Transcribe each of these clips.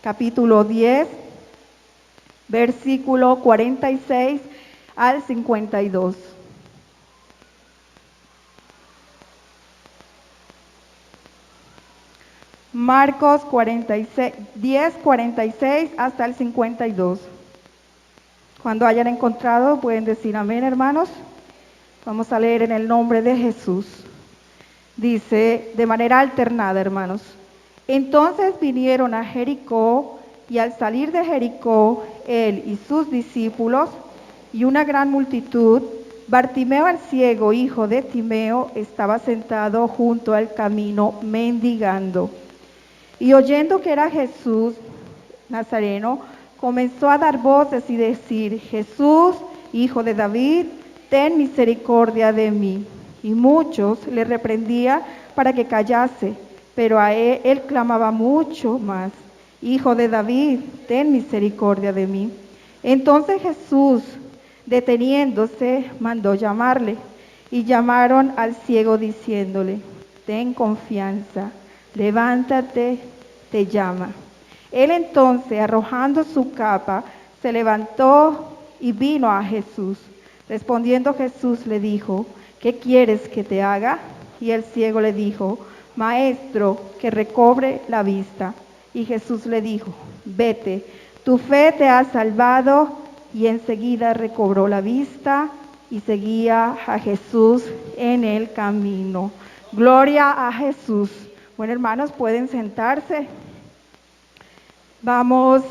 capítulo 10, versículo 46 al 52. Marcos 46, 10, 46 hasta el 52. Cuando hayan encontrado, pueden decir amén, hermanos. Vamos a leer en el nombre de Jesús. Dice de manera alternada, hermanos. Entonces vinieron a Jericó, y al salir de Jericó, él y sus discípulos, y una gran multitud, Bartimeo el ciego, hijo de Timeo, estaba sentado junto al camino mendigando. Y oyendo que era Jesús Nazareno, comenzó a dar voces y decir: Jesús, hijo de David, ten misericordia de mí. Y muchos le reprendían para que callase, pero a él clamaba mucho más: Hijo de David, ten misericordia de mí. Entonces Jesús, deteniéndose, mandó llamarle, y llamaron al ciego diciéndole: ten confianza, levántate, te llama. Él entonces, arrojando su capa, se levantó y vino a Jesús. Respondiendo Jesús le dijo: ¿qué quieres que te haga? Y el ciego le dijo: Maestro, que recobre la vista. Y Jesús le dijo: vete, tu fe te ha salvado. Y enseguida recobró la vista y seguía a Jesús en el camino. Gloria a Jesús. Bueno, hermanos, pueden sentarse. Vamos,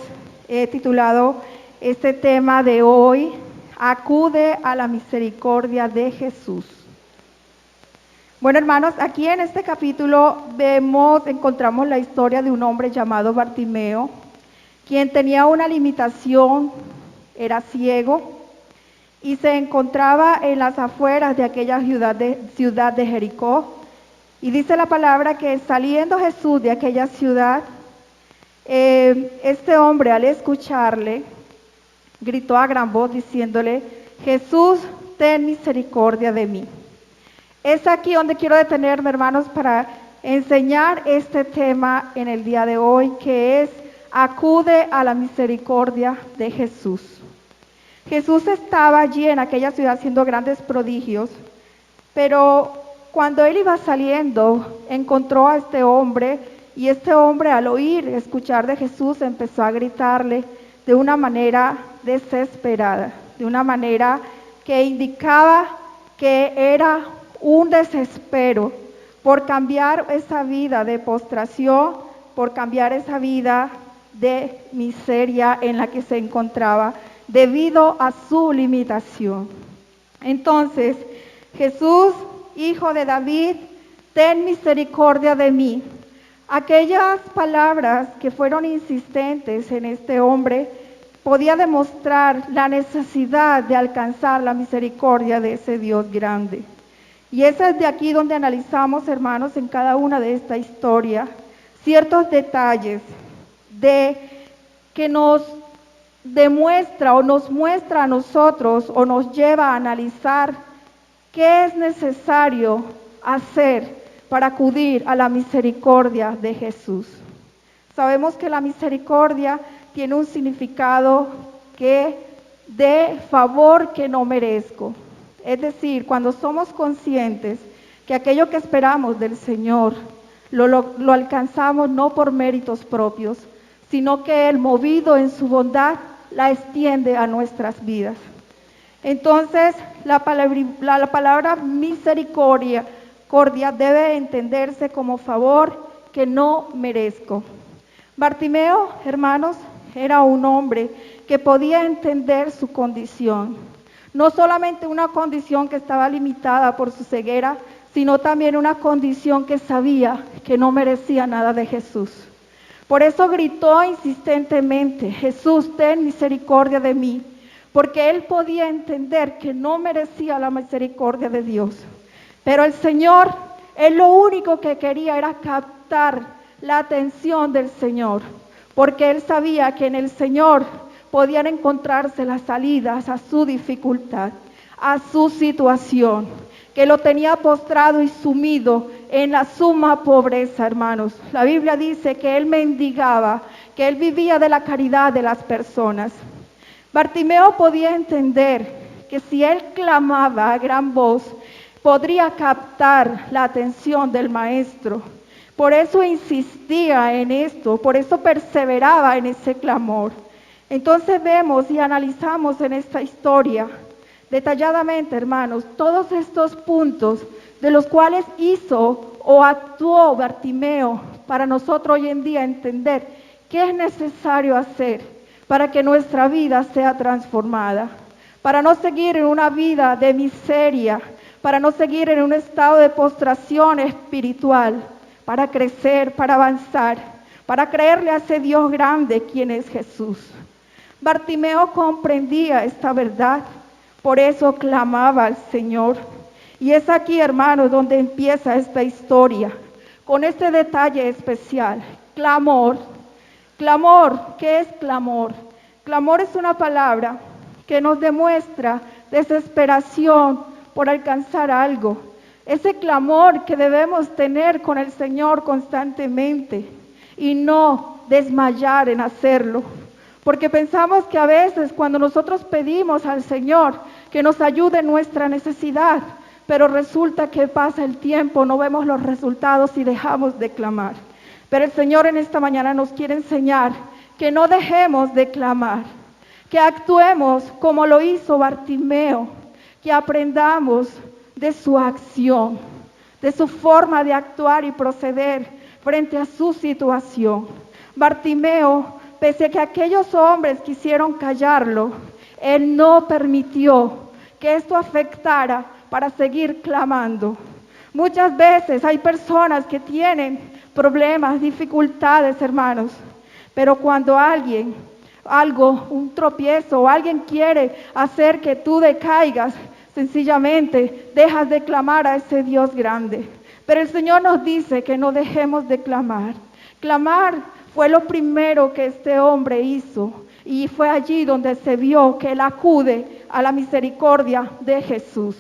he titulado este tema de hoy: acude a la misericordia de Jesús. Bueno, hermanos, aquí en este capítulo encontramos la historia de un hombre llamado Bartimeo, quien tenía una limitación, era ciego, y se encontraba en las afueras de aquella ciudad de Jericó. Y dice la palabra que saliendo Jesús de aquella ciudad, este hombre, al escucharle, gritó a gran voz diciéndole: Jesús, ten misericordia de mí. Es aquí donde quiero detenerme, hermanos, para enseñar este tema en el día de hoy, que es: acude a la misericordia de Jesús. Jesús estaba allí en aquella ciudad haciendo grandes prodigios, pero cuando él iba saliendo, encontró a este hombre, y este hombre, al escuchar de Jesús, empezó a gritarle de una manera desesperada, de una manera que indicaba que era un desespero por cambiar esa vida de postración, por cambiar esa vida de miseria en la que se encontraba debido a su limitación. Entonces, Jesús, hijo de David, ten misericordia de mí. Aquellas palabras que fueron insistentes en este hombre podía demostrar la necesidad de alcanzar la misericordia de ese Dios grande. Y es de aquí donde analizamos, hermanos, en cada una de esta historia, ciertos detalles que nos demuestra o nos muestra a nosotros o nos lleva a analizar qué es necesario hacer para acudir a la misericordia de Jesús. Sabemos que la misericordia tiene un significado de favor que no merezco. Es decir, cuando somos conscientes que aquello que esperamos del Señor lo alcanzamos no por méritos propios, sino que Él, movido en su bondad, la extiende a nuestras vidas. Entonces, la palabra misericordia debe entenderse como favor que no merezco. Bartimeo, hermanos, era un hombre que podía entender su condición. No solamente una condición que estaba limitada por su ceguera, sino también una condición que sabía que no merecía nada de Jesús. Por eso gritó insistentemente: Jesús, ten misericordia de mí, porque él podía entender que no merecía la misericordia de Dios. Pero el Señor, él lo único que quería era captar la atención del Señor, porque él sabía que en el Señor podían encontrarse las salidas a su dificultad, a su situación, que lo tenía postrado y sumido en la suma pobreza, hermanos. La Biblia dice que él mendigaba, que él vivía de la caridad de las personas. Bartimeo podía entender que si él clamaba a gran voz, podría captar la atención del maestro. Por eso insistía en esto, por eso perseveraba en ese clamor. Entonces vemos y analizamos en esta historia detalladamente, hermanos, todos estos puntos de los cuales hizo o actuó Bartimeo para nosotros hoy en día entender qué es necesario hacer para que nuestra vida sea transformada, para no seguir en una vida de miseria, para no seguir en un estado de postración espiritual, para crecer, para avanzar, para creerle a ese Dios grande quien es Jesús. Bartimeo comprendía esta verdad, por eso clamaba al Señor. Y es aquí, hermanos, donde empieza esta historia, con este detalle especial, clamor. Clamor, ¿qué es clamor? Clamor es una palabra que nos demuestra desesperación por alcanzar algo. Ese clamor que debemos tener con el Señor constantemente y no desmayar en hacerlo. Porque pensamos que a veces cuando nosotros pedimos al Señor que nos ayude en nuestra necesidad, pero resulta que pasa el tiempo, no vemos los resultados y dejamos de clamar. Pero el Señor en esta mañana nos quiere enseñar que no dejemos de clamar, que actuemos como lo hizo Bartimeo, que aprendamos de su acción, de su forma de actuar y proceder frente a su situación. Bartimeo, pese a que aquellos hombres quisieron callarlo, él no permitió que esto afectara para seguir clamando. Muchas veces hay personas que tienen problemas, dificultades, hermanos, pero cuando un tropiezo o alguien quiere hacer que tú decaigas, sencillamente dejas de clamar a ese Dios grande. Pero el Señor nos dice que no dejemos de clamar. Clamar fue lo primero que este hombre hizo y fue allí donde se vio que él acude a la misericordia de Jesús.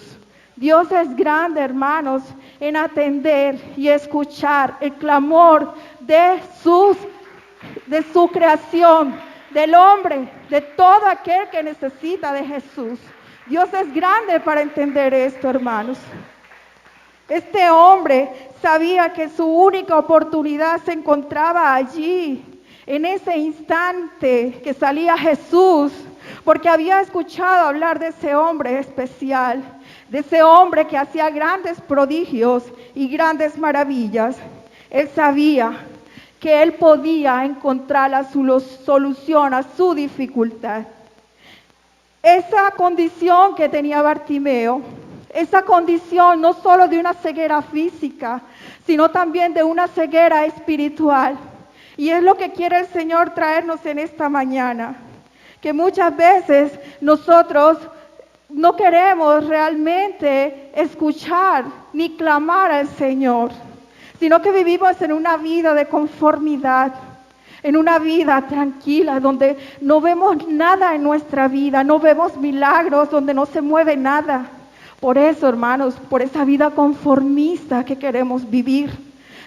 Dios es grande, hermanos, en atender y escuchar el clamor de su creación, del hombre, de todo aquel que necesita de Jesús. Dios es grande para entender esto, hermanos. Este hombre sabía que su única oportunidad se encontraba allí, en ese instante que salía Jesús, porque había escuchado hablar de ese hombre especial, de ese hombre que hacía grandes prodigios y grandes maravillas. Él sabía que él podía encontrar la solución a su dificultad. Esa condición que tenía Bartimeo, esa condición no solo de una ceguera física, sino también de una ceguera espiritual. Y es lo que quiere el Señor traernos en esta mañana, que muchas veces nosotros no queremos realmente escuchar ni clamar al Señor, sino que vivimos en una vida de conformidad, en una vida tranquila, donde no vemos nada en nuestra vida, no vemos milagros, donde no se mueve nada. Por eso, hermanos, por esa vida conformista que queremos vivir.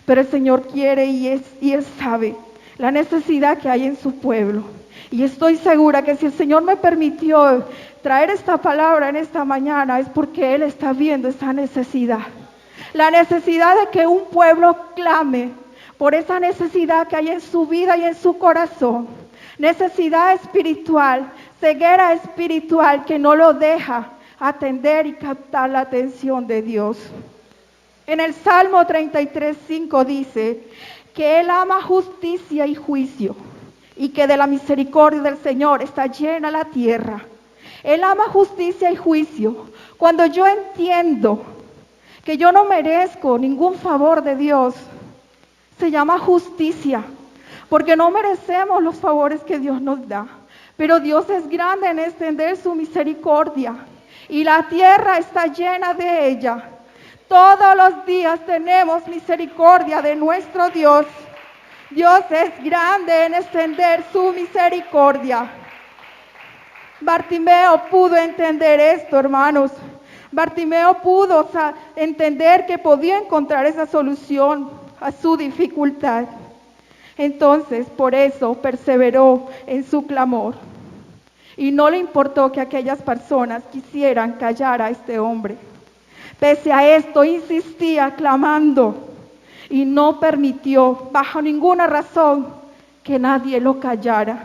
Pero el Señor quiere y Él sabe la necesidad que hay en su pueblo. Y estoy segura que si el Señor me permitió traer esta palabra en esta mañana, es porque Él está viendo esa necesidad. La necesidad de que un pueblo clame por esa necesidad que hay en su vida y en su corazón. Necesidad espiritual, ceguera espiritual que no lo deja atender y captar la atención de Dios. En el Salmo 33:5 dice que Él ama justicia y juicio y que de la misericordia del Señor está llena la tierra. Él ama justicia y juicio. Cuando yo entiendo que yo no merezco ningún favor de Dios, se llama justicia, porque no merecemos los favores que Dios nos da. Pero Dios es grande en extender su misericordia y la tierra está llena de ella. Todos los días tenemos misericordia de nuestro Dios. Dios es grande en extender su misericordia. Bartimeo pudo entender esto, hermanos. Bartimeo pudo entender que podía encontrar esa solución a su dificultad. Entonces, por eso perseveró en su clamor. Y no le importó que aquellas personas quisieran callar a este hombre. Pese a esto, insistía clamando y no permitió, bajo ninguna razón, que nadie lo callara.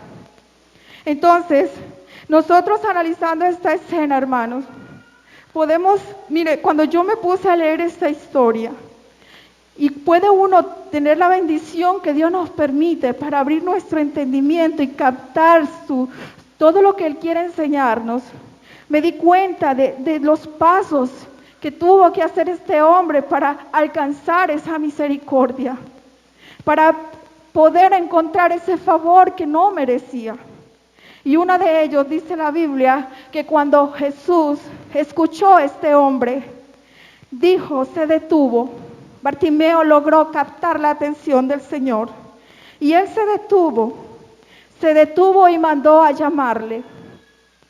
Entonces, nosotros analizando esta escena, hermanos, podemos, mire, cuando yo me puse a leer esta historia, y puede uno tener la bendición que Dios nos permite para abrir nuestro entendimiento y captar todo lo que Él quiere enseñarnos, me di cuenta de los pasos que tuvo que hacer este hombre para alcanzar esa misericordia, para poder encontrar ese favor que no merecía. Y uno de ellos, dice la Biblia, que cuando Jesús escuchó a este hombre, se detuvo. Bartimeo logró captar la atención del Señor. Y él se detuvo y mandó a llamarle.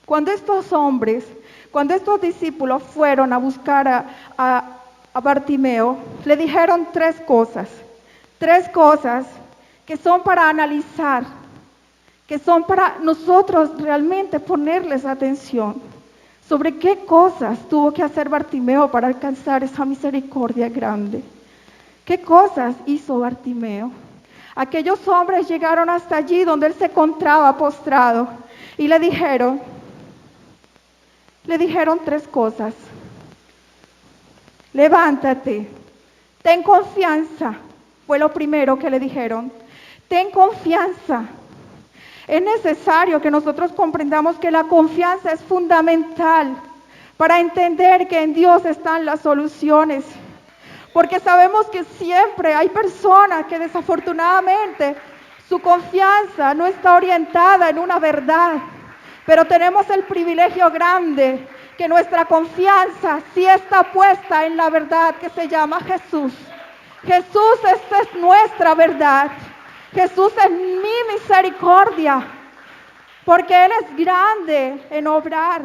Cuando estos discípulos fueron a buscar a Bartimeo, le dijeron tres cosas que son para analizar, que son para nosotros realmente ponerles atención sobre qué cosas tuvo que hacer Bartimeo para alcanzar esa misericordia grande. ¿Qué cosas hizo Bartimeo? Aquellos hombres llegaron hasta allí donde él se encontraba postrado y le dijeron tres cosas. Levántate, ten confianza, fue lo primero que le dijeron. Ten confianza. Es necesario que nosotros comprendamos que la confianza es fundamental para entender que en Dios están las soluciones. Porque sabemos que siempre hay personas que desafortunadamente su confianza no está orientada en una verdad. Pero tenemos el privilegio grande que nuestra confianza sí está puesta en la verdad que se llama Jesús. Jesús, esta es nuestra verdad. Jesús es mi misericordia, porque Él es grande en obrar.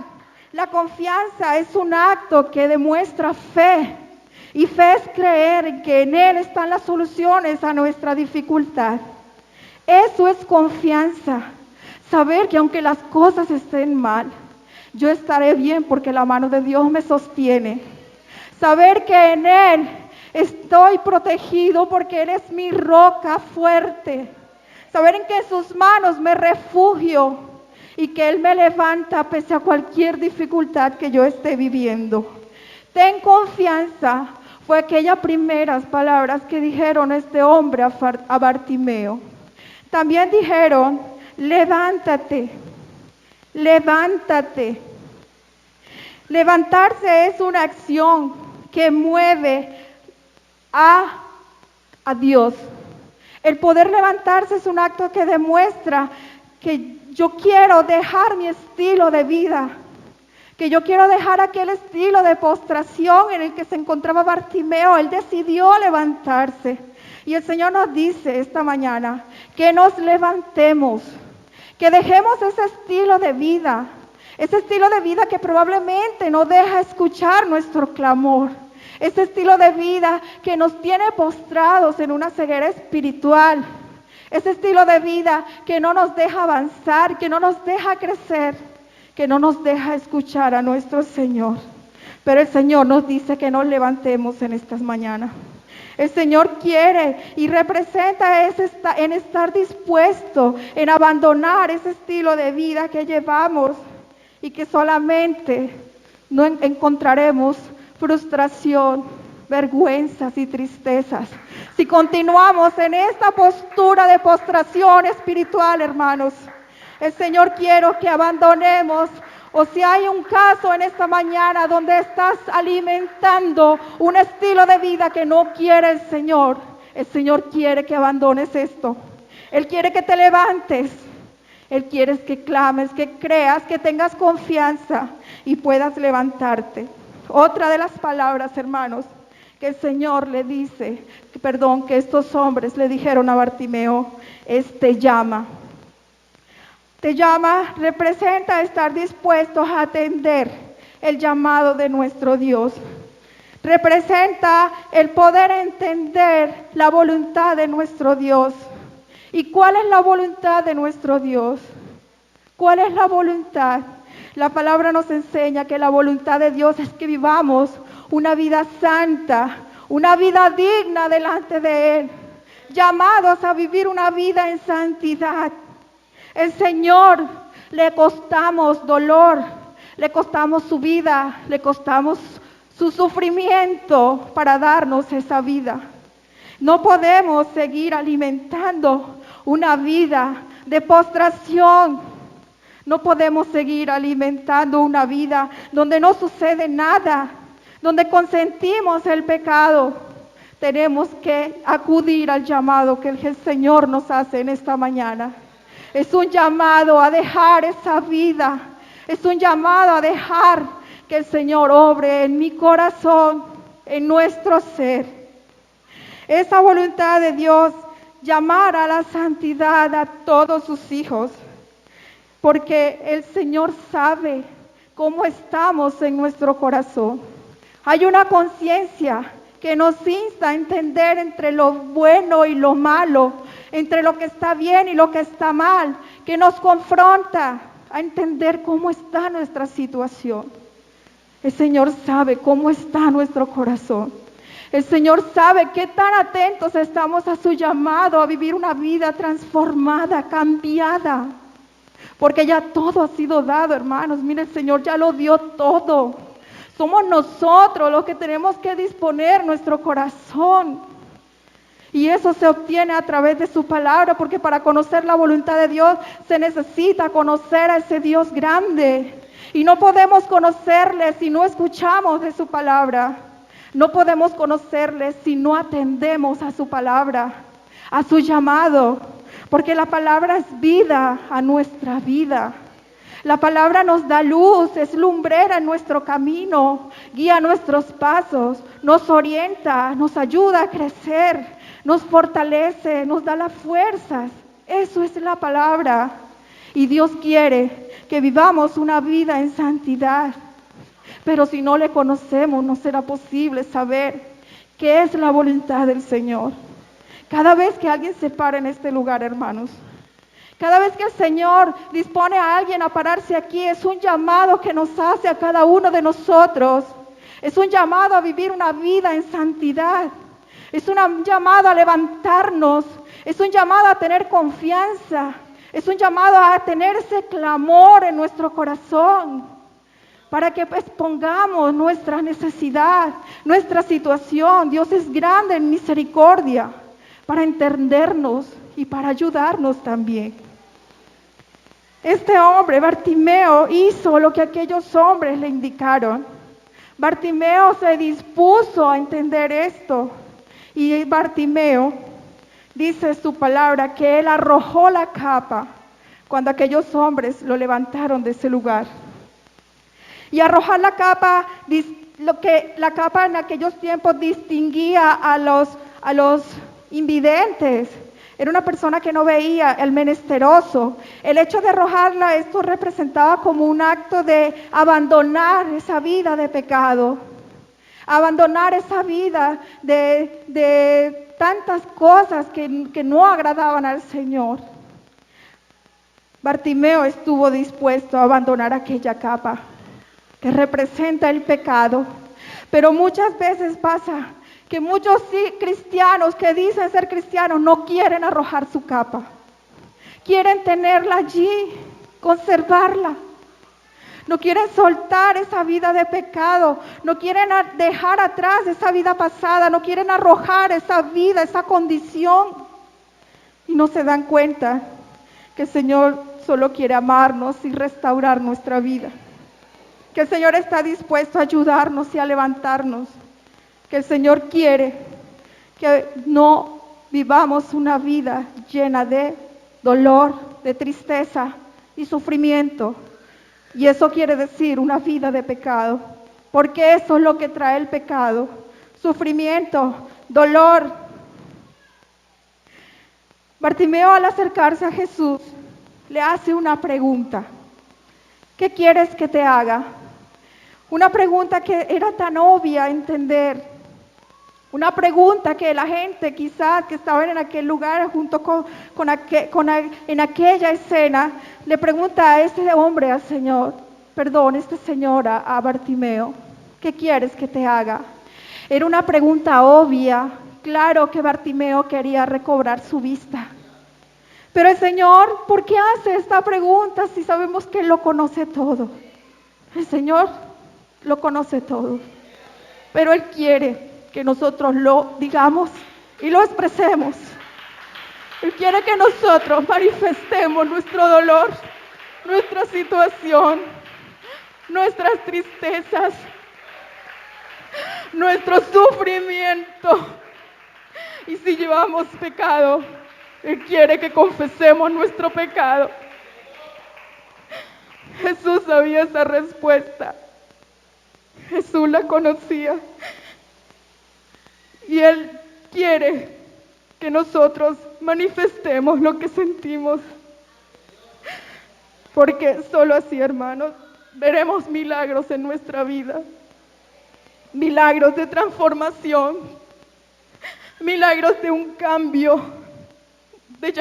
La confianza es un acto que demuestra fe. Y fe es creer en que en Él están las soluciones a nuestra dificultad. Eso es confianza. Saber que aunque las cosas estén mal, yo estaré bien porque la mano de Dios me sostiene. Saber que en Él estoy protegido porque Él es mi roca fuerte. Saber en que en sus manos me refugio y que Él me levanta pese a cualquier dificultad que yo esté viviendo. Ten confianza. Fue aquellas primeras palabras que dijeron este hombre a Bartimeo. También dijeron, levántate, levántate. Levantarse es una acción que mueve a Dios. El poder levantarse es un acto que demuestra que yo quiero dejar mi estilo de vida, que yo quiero dejar aquel estilo de postración en el que se encontraba Bartimeo. Él decidió levantarse. Y el Señor nos dice esta mañana que nos levantemos, que dejemos ese estilo de vida que probablemente no deja escuchar nuestro clamor, ese estilo de vida que nos tiene postrados en una ceguera espiritual, ese estilo de vida que no nos deja avanzar, que no nos deja crecer, que no nos deja escuchar a nuestro Señor. Pero el Señor nos dice que nos levantemos en estas mañanas. El Señor quiere y representa en estar dispuesto, en abandonar ese estilo de vida que llevamos y que solamente no encontraremos frustración, vergüenzas y tristezas. Si continuamos en esta postura de postración espiritual, hermanos, el Señor quiere que abandonemos, o si hay un caso en esta mañana donde estás alimentando un estilo de vida que no quiere el Señor quiere que abandones esto. Él quiere que te levantes, Él quiere que clames, que creas, que tengas confianza y puedas levantarte. Otra de las palabras, hermanos, que el Señor que estos hombres le dijeron a Bartimeo, te llama. Te llama representa estar dispuestos a atender el llamado de nuestro Dios. Representa el poder entender la voluntad de nuestro Dios. ¿Y cuál es la voluntad de nuestro Dios? ¿Cuál es la voluntad? La palabra nos enseña que la voluntad de Dios es que vivamos una vida santa, una vida digna delante de Él, llamados a vivir una vida en santidad. El Señor le costamos dolor, le costamos su vida, le costamos su sufrimiento para darnos esa vida. No podemos seguir alimentando una vida de postración. No podemos seguir alimentando una vida donde no sucede nada, donde consentimos el pecado. Tenemos que acudir al llamado que el Señor nos hace en esta mañana. Es un llamado a dejar esa vida. Es un llamado a dejar que el Señor obre en mi corazón, en nuestro ser. Esa voluntad de Dios, llamar a la santidad a todos sus hijos, porque el Señor sabe cómo estamos en nuestro corazón. Hay una conciencia que nos insta a entender entre lo bueno y lo malo, entre lo que está bien y lo que está mal, que nos confronta a entender cómo está nuestra situación. El Señor sabe cómo está nuestro corazón. El Señor sabe qué tan atentos estamos a su llamado a vivir una vida transformada, cambiada. Porque ya todo ha sido dado, hermanos. Mire, el Señor ya lo dio todo. Somos nosotros los que tenemos que disponer nuestro corazón. Y eso se obtiene a través de su palabra, porque para conocer la voluntad de Dios se necesita conocer a ese Dios grande. Y no podemos conocerle si no escuchamos de su palabra. No podemos conocerle si no atendemos a su palabra, a su llamado. Porque la palabra es vida a nuestra vida. La palabra nos da luz, es lumbrera en nuestro camino, guía nuestros pasos, nos orienta, nos ayuda a crecer, nos fortalece, nos da las fuerzas. Eso es la palabra. Y Dios quiere que vivamos una vida en santidad. Pero si no le conocemos, no será posible saber qué es la voluntad del Señor. Cada vez que alguien se para en este lugar, hermanos, cada vez que el Señor dispone a alguien a pararse aquí, es un llamado que nos hace a cada uno de nosotros. Es un llamado a vivir una vida en santidad. Es un llamado a levantarnos. Es un llamado a tener confianza. Es un llamado a tener ese clamor en nuestro corazón, para que expongamos nuestra necesidad, nuestra situación. Dios es grande en misericordia, para entendernos y para ayudarnos también. Este hombre, Bartimeo, hizo lo que aquellos hombres le indicaron. Bartimeo se dispuso a entender esto. Y Bartimeo, dice su palabra, que él arrojó la capa cuando aquellos hombres lo levantaron de ese lugar. Y arrojar la capa, lo que la capa en aquellos tiempos distinguía a los invidentes. Era una persona que no veía, el menesteroso. El hecho de arrojarla, esto representaba como un acto de abandonar esa vida de pecado. Abandonar esa vida de tantas cosas que no agradaban al Señor. Bartimeo estuvo dispuesto a abandonar aquella capa que representa el pecado. Pero muchas veces pasa que muchos cristianos que dicen ser cristianos no quieren arrojar su capa. Quieren tenerla allí, conservarla. No quieren soltar esa vida de pecado. No quieren dejar atrás esa vida pasada. No quieren arrojar esa vida, esa condición. Y no se dan cuenta que el Señor solo quiere amarnos y restaurar nuestra vida. Que el Señor está dispuesto a ayudarnos y a levantarnos. Que el Señor quiere que no vivamos una vida llena de dolor, de tristeza y sufrimiento. Y eso quiere decir una vida de pecado. Porque eso es lo que trae el pecado. Sufrimiento, dolor. Bartimeo, al acercarse a Jesús, le hace una pregunta. ¿Qué quieres que te haga? Una pregunta que era tan obvia entender. Una pregunta que la gente quizás que estaban en aquel lugar junto en aquella escena, le pregunta a este hombre, al Señor, perdón, esta señora, a Bartimeo, ¿qué quieres que te haga? Era una pregunta obvia. Claro que Bartimeo quería recobrar su vista. Pero el Señor, ¿por qué hace esta pregunta si sabemos que Él lo conoce todo? El Señor lo conoce todo. Pero Él quiere que nosotros lo digamos y lo expresemos. Él quiere que nosotros manifestemos nuestro dolor, nuestra situación, nuestras tristezas, nuestro sufrimiento. Y si llevamos pecado, Él quiere que confesemos nuestro pecado. Jesús sabía esa respuesta. Jesús la conocía. Y Él quiere que nosotros manifestemos lo que sentimos. Porque solo así, hermanos, veremos milagros en nuestra vida. Milagros de transformación. Milagros de un cambio. De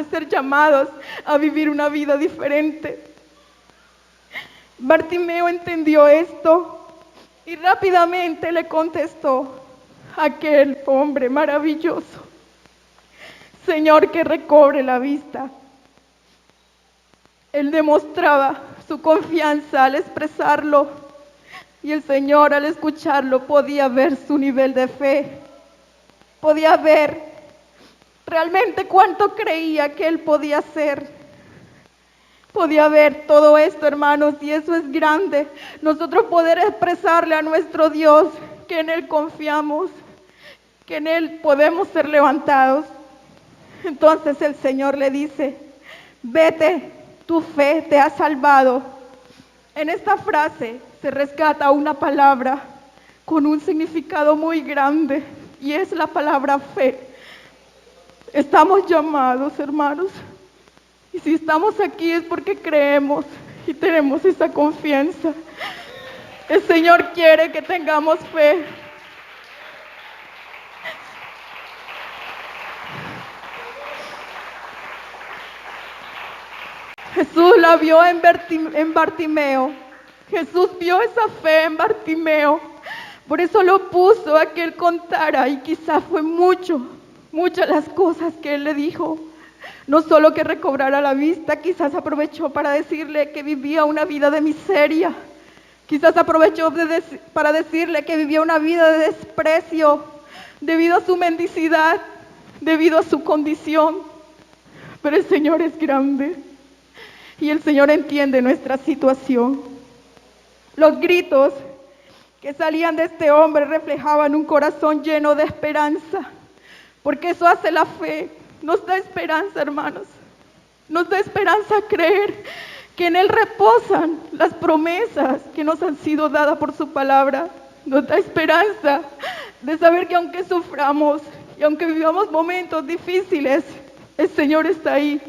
ser llamados a vivir una vida diferente. Bartimeo entendió esto y rápidamente le contestó a aquel hombre maravilloso: Señor, que recobre la vista. Él demostraba su confianza al expresarlo y el Señor, al escucharlo, podía ver su nivel de fe, podía ver realmente cuánto creía que Él podía hacer. Podía ver todo esto, hermanos, y eso es grande. Nosotros poder expresarle a nuestro Dios que en Él confiamos, que en Él podemos ser levantados. Entonces el Señor le dice: vete, tu fe te ha salvado. En esta frase se rescata una palabra con un significado muy grande, y es la palabra fe. Estamos llamados, hermanos, y si estamos aquí es porque creemos y tenemos esa confianza. El Señor quiere que tengamos fe. Jesús la vio en Bartimeo. Jesús vio esa fe en Bartimeo. Por eso lo puso a que Él contara, y quizás fue muchas las cosas que Él le dijo. No solo que recobrara la vista, quizás aprovechó para decirle que vivía una vida de miseria. Quizás aprovechó para decirle que vivía una vida de desprecio debido a su mendicidad, debido a su condición. Pero el Señor es grande y el Señor entiende nuestra situación. Los gritos que salían de este hombre reflejaban un corazón lleno de esperanza, porque eso hace la fe. Nos da esperanza, hermanos. Nos da esperanza creer que en Él reposan las promesas que nos han sido dadas por su palabra. Nos da esperanza de saber que aunque suframos y aunque vivamos momentos difíciles, el Señor está ahí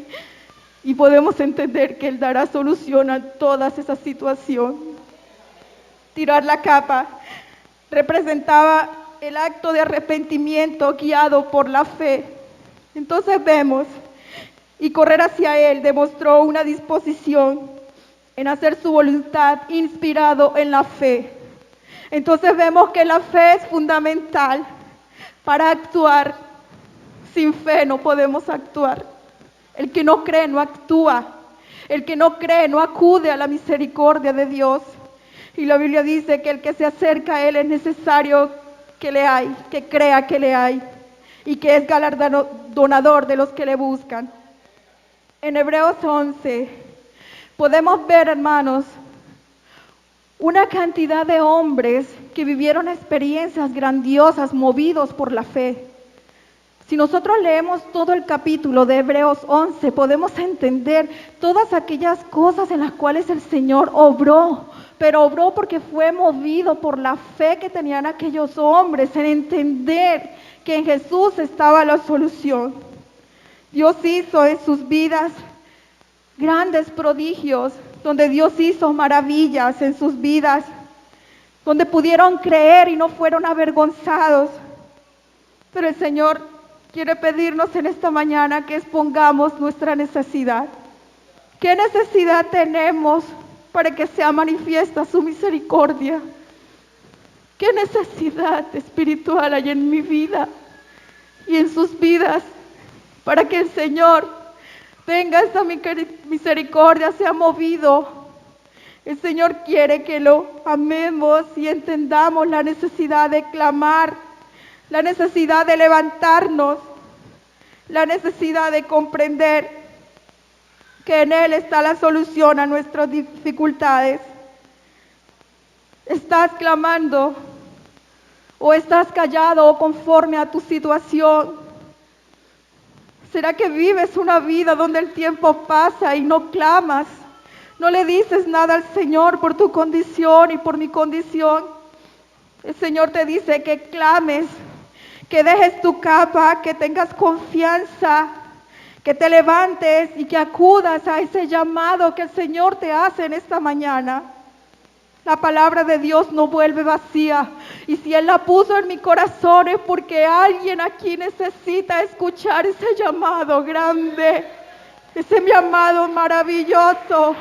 y podemos entender que Él dará solución a todas esas situaciones. Tirar la capa representaba el acto de arrepentimiento guiado por la fe. Entonces vemos, y correr hacia Él demostró una disposición en hacer su voluntad inspirado en la fe. Entonces vemos que la fe es fundamental para actuar. Sin fe no podemos actuar. El que no cree no actúa. El que no cree no acude a la misericordia de Dios. Y la Biblia dice que el que se acerca a Él es necesario que le hay, que crea que le hay, y que es galardonador de los que le buscan. En Hebreos 11 podemos ver, hermanos, una cantidad de hombres que vivieron experiencias grandiosas movidos por la fe. Si nosotros leemos todo el capítulo de Hebreos 11, podemos entender todas aquellas cosas en las cuales el Señor obró, pero obró porque fue movido por la fe que tenían aquellos hombres en entender que en Jesús estaba la solución. Dios hizo en sus vidas grandes prodigios, donde Dios hizo maravillas en sus vidas. donde pudieron creer y no fueron avergonzados. Pero el Señor quiere pedirnos en esta mañana que expongamos nuestra necesidad. ¿Qué necesidad tenemos para que sea manifiesta su misericordia? ¿Qué necesidad espiritual hay en mi vida y en sus vidas para que el Señor tenga esta misericordia, sea movido? El Señor quiere que lo amemos y entendamos la necesidad de clamar, la necesidad de levantarnos, la necesidad de comprender que en Él está la solución a nuestras dificultades. ¿Estás clamando o estás callado o conforme a tu situación? ¿Será que vives una vida donde el tiempo pasa y no clamas? No le dices nada al Señor por tu condición y por mi condición. El Señor te dice que clames, que dejes tu capa, que tengas confianza, que te levantes y que acudas a ese llamado que el Señor te hace en esta mañana. La palabra de Dios no vuelve vacía, y si Él la puso en mi corazón es porque alguien aquí necesita escuchar ese llamado grande, ese llamado maravilloso,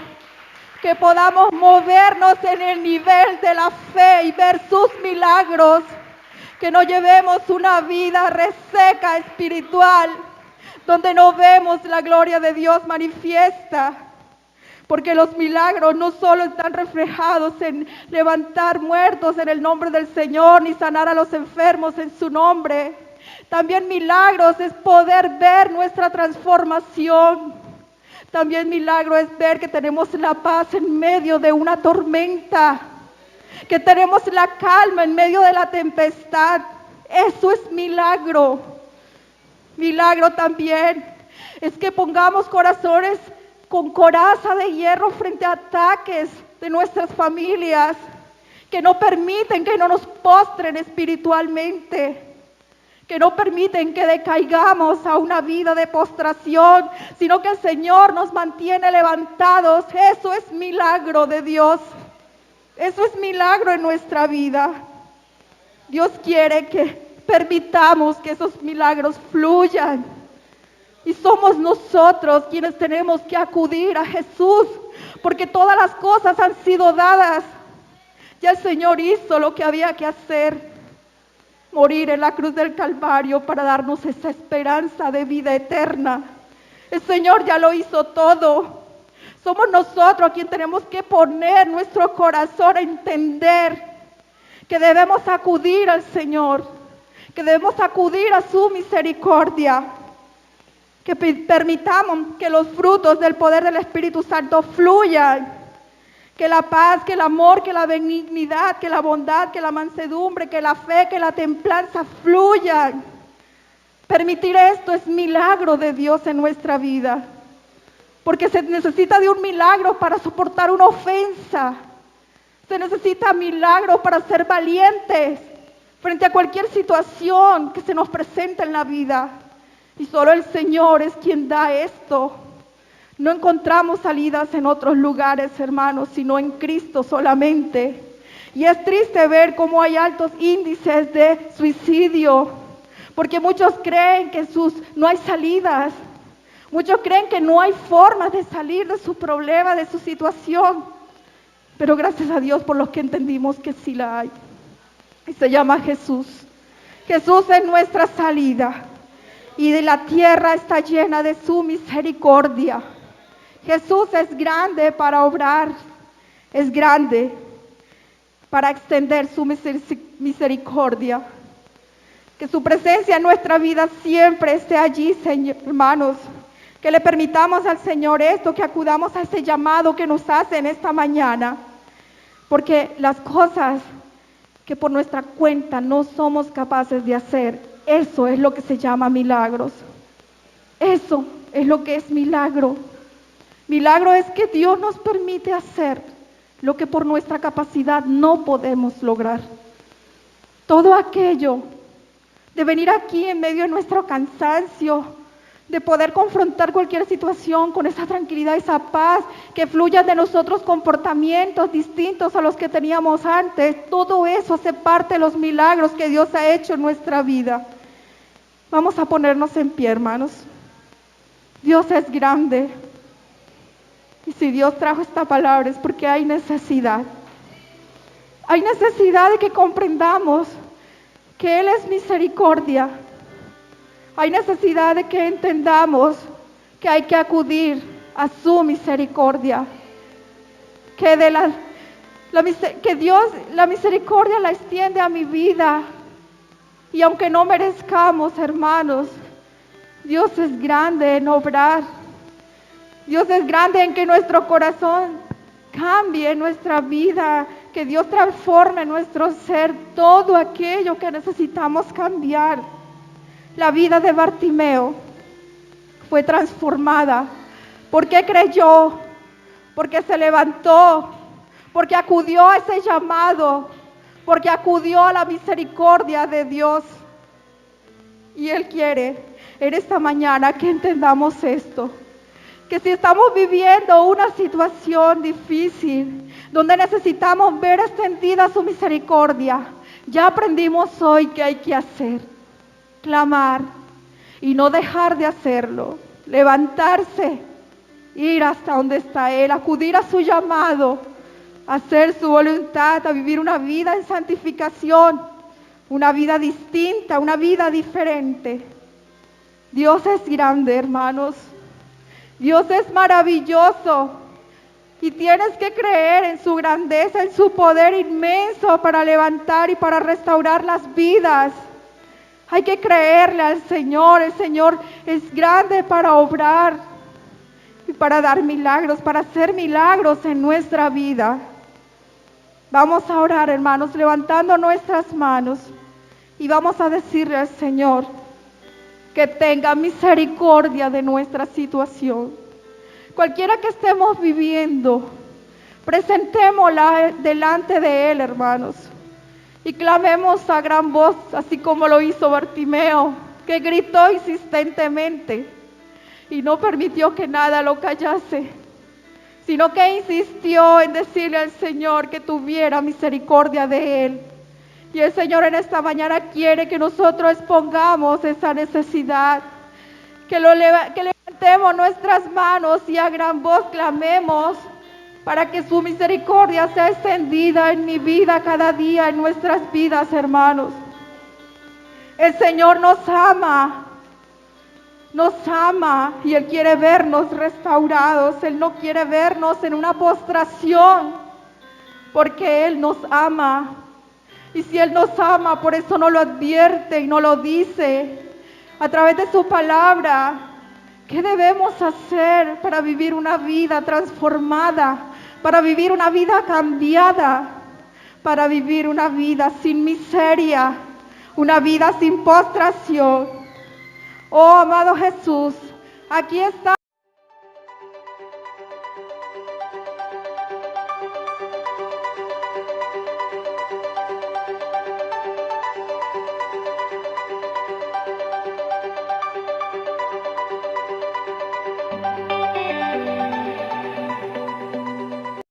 que podamos movernos en el nivel de la fe y ver sus milagros, que no llevemos una vida reseca espiritual, donde no vemos la gloria de Dios manifiesta. Porque los milagros no solo están reflejados en levantar muertos en el nombre del Señor, ni sanar a los enfermos en su nombre. También milagros es poder ver nuestra transformación. También milagro es ver que tenemos la paz en medio de una tormenta, que tenemos la calma en medio de la tempestad. Eso es milagro. Milagro también es que pongamos corazones con coraza de hierro frente a ataques de nuestras familias, que no permiten que no nos postren espiritualmente, que no permiten que decaigamos a una vida de postración, sino que el Señor nos mantiene levantados. Eso es milagro de Dios. Eso es milagro en nuestra vida. Dios quiere que permitamos que esos milagros fluyan. Y somos nosotros quienes tenemos que acudir a Jesús, porque todas las cosas han sido dadas. Ya el Señor hizo lo que había que hacer, morir en la cruz del Calvario para darnos esa esperanza de vida eterna. El Señor ya lo hizo todo. Somos nosotros quienes tenemos que poner nuestro corazón a entender que debemos acudir al Señor, que debemos acudir a su misericordia. Que permitamos que los frutos del poder del Espíritu Santo fluyan, que la paz, que el amor, que la benignidad, que la bondad, que la mansedumbre, que la fe, que la templanza fluyan. Permitir esto es milagro de Dios en nuestra vida, porque se necesita de un milagro para soportar una ofensa, se necesita milagro para ser valientes frente a cualquier situación que se nos presente en la vida. Y solo el Señor es quien da esto. No encontramos salidas en otros lugares, hermanos, sino en Cristo solamente. Y es triste ver cómo hay altos índices de suicidio, porque muchos creen que no hay salidas. Muchos creen que no hay formas de salir de su problema, de su situación. Pero gracias a Dios por los que entendimos que sí la hay. Y se llama Jesús. Jesús es nuestra salida. Y de la tierra está llena de su misericordia. Jesús es grande para obrar, es grande para extender su misericordia. Que su presencia en nuestra vida siempre esté allí, Señor, hermanos. Que le permitamos al Señor esto, que acudamos a ese llamado que nos hace en esta mañana. Porque las cosas que por nuestra cuenta no somos capaces de hacer, eso es lo que se llama milagros. Eso es lo que es milagro. Milagro es que Dios nos permite hacer lo que por nuestra capacidad no podemos lograr. Todo aquello de venir aquí en medio de nuestro cansancio, de poder confrontar cualquier situación con esa tranquilidad, esa paz, que fluyan de nosotros comportamientos distintos a los que teníamos antes. Todo eso hace parte de los milagros que Dios ha hecho en nuestra vida. Vamos a ponernos en pie, hermanos. Dios es grande. Y si Dios trajo esta palabra es porque hay necesidad. Hay necesidad de que comprendamos que Él es misericordia. Hay necesidad de que entendamos que hay que acudir a su misericordia. Que Dios, la misericordia la extiende a mi vida. Y aunque no merezcamos, hermanos, Dios es grande en obrar. Dios es grande en que nuestro corazón cambie nuestra vida, que Dios transforme nuestro ser, todo aquello que necesitamos cambiar. La vida de Bartimeo fue transformada porque creyó, porque se levantó, porque acudió a ese llamado, porque acudió a la misericordia de Dios. Y Él quiere en esta mañana que entendamos esto. Que si estamos viviendo una situación difícil, donde necesitamos ver extendida su misericordia, ya aprendimos hoy que hay que hacer. Clamar y no dejar de hacerlo. Levantarse, ir hasta donde está Él, acudir a su llamado, hacer su voluntad, a vivir una vida en santificación, una vida distinta, una vida diferente. Dios es grande, hermanos. Dios es maravilloso y tienes que creer en su grandeza, en su poder inmenso para levantar y para restaurar las vidas. Hay que creerle al Señor. El Señor es grande para obrar y para dar milagros, para hacer milagros en nuestra vida. Vamos a orar, hermanos, levantando nuestras manos y vamos a decirle al Señor que tenga misericordia de nuestra situación. Cualquiera que estemos viviendo, presentémosla delante de Él, hermanos, y clamemos a gran voz, así como lo hizo Bartimeo, que gritó insistentemente y no permitió que nada lo callase, sino que insistió en decirle al Señor que tuviera misericordia de Él. Y el Señor en esta mañana quiere que nosotros expongamos esa necesidad, que levantemos nuestras manos y a gran voz clamemos para que su misericordia sea extendida en mi vida cada día, en nuestras vidas, hermanos. El Señor nos ama y Él quiere vernos restaurados. Él no quiere vernos en una postración, porque Él nos ama. Y si Él nos ama, por eso nos lo advierte y nos lo dice a través de su palabra. ¿Qué debemos hacer para vivir una vida transformada? Para vivir una vida cambiada, para vivir una vida sin miseria, una vida sin postración. Oh, amado Jesús, aquí está.